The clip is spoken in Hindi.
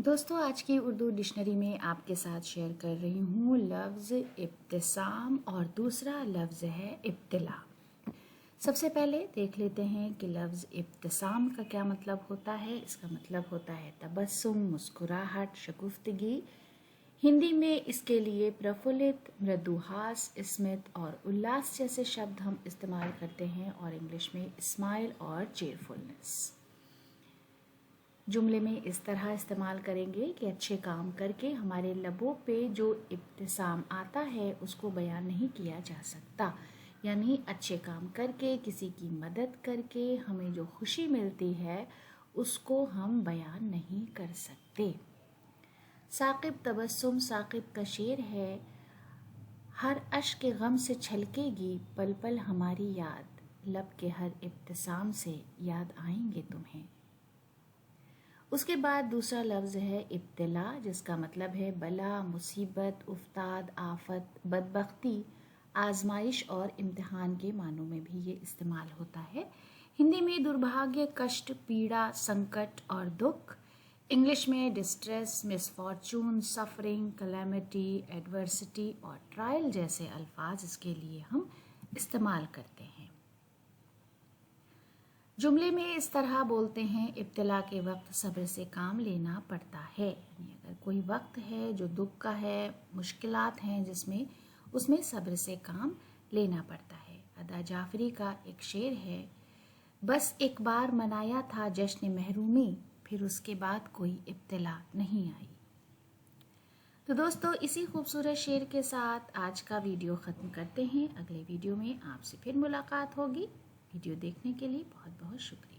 दोस्तों, आज की उर्दू डिक्शनरी में आपके साथ शेयर कर रही हूँ लफ्ज़ इब्तिसाम और दूसरा लफ्ज़ है इब्तिला। सबसे पहले देख लेते हैं कि लफ्ज़ इब्तिसाम का क्या मतलब होता है। इसका मतलब होता है तबस्सुम, मुस्कुराहट, शगुफ्तगी। हिंदी में इसके लिए प्रफुल्लित, मृदुहास, स्मित और उल्लास जैसे शब्द हम इस्तेमाल करते हैं और इंग्लिश में स्माइल और चेयरफुलनेस। जुमले में इस तरह इस्तेमाल करेंगे कि अच्छे काम करके हमारे लबों पे जो इब्तिसाम आता है उसको बयान नहीं किया जा सकता। यानी अच्छे काम करके, किसी की मदद करके हमें जो खुशी मिलती है उसको हम बयान नहीं कर सकते। साकिब तबस्सुम साकिब का शेर है, हर अश्क गम से छलकेगी पल पल हमारी याद, लब के हर इब्तिसाम से याद आएंगे तुम्हें। उसके बाद दूसरा लफ्ज़ है इब्तिला, जिसका मतलब है बला, मुसीबत, उफ्ताद, आफत, बदबख्ती, आजमाइश और इम्तिहान के मानों में भी ये इस्तेमाल होता है। हिंदी में दुर्भाग्य, कष्ट, पीड़ा, संकट और दुख। इंग्लिश में distress, misfortune, suffering, calamity, adversity और ट्रायल जैसे अल्फाज इसके लिए हम इस्तेमाल करते हैं। जुमले में इस तरह बोलते हैं, इब्तिला के वक्त सब्र से काम लेना पड़ता है। यानी अगर कोई वक्त है जो दुख का है, मुश्किलात हैं जिसमें, उसमें सब्र से काम लेना पड़ता है। अदा जाफरी का एक शेर है, बस एक बार मनाया था जश्न महरूमी, फिर उसके बाद कोई इब्तिला नहीं आई। तो दोस्तों, इसी खूबसूरत शेर के साथ आज का वीडियो ख़त्म करते हैं। अगले वीडियो में आपसे फिर मुलाकात होगी। वीडियो देखने के लिए बहुत बहुत शुक्रिया।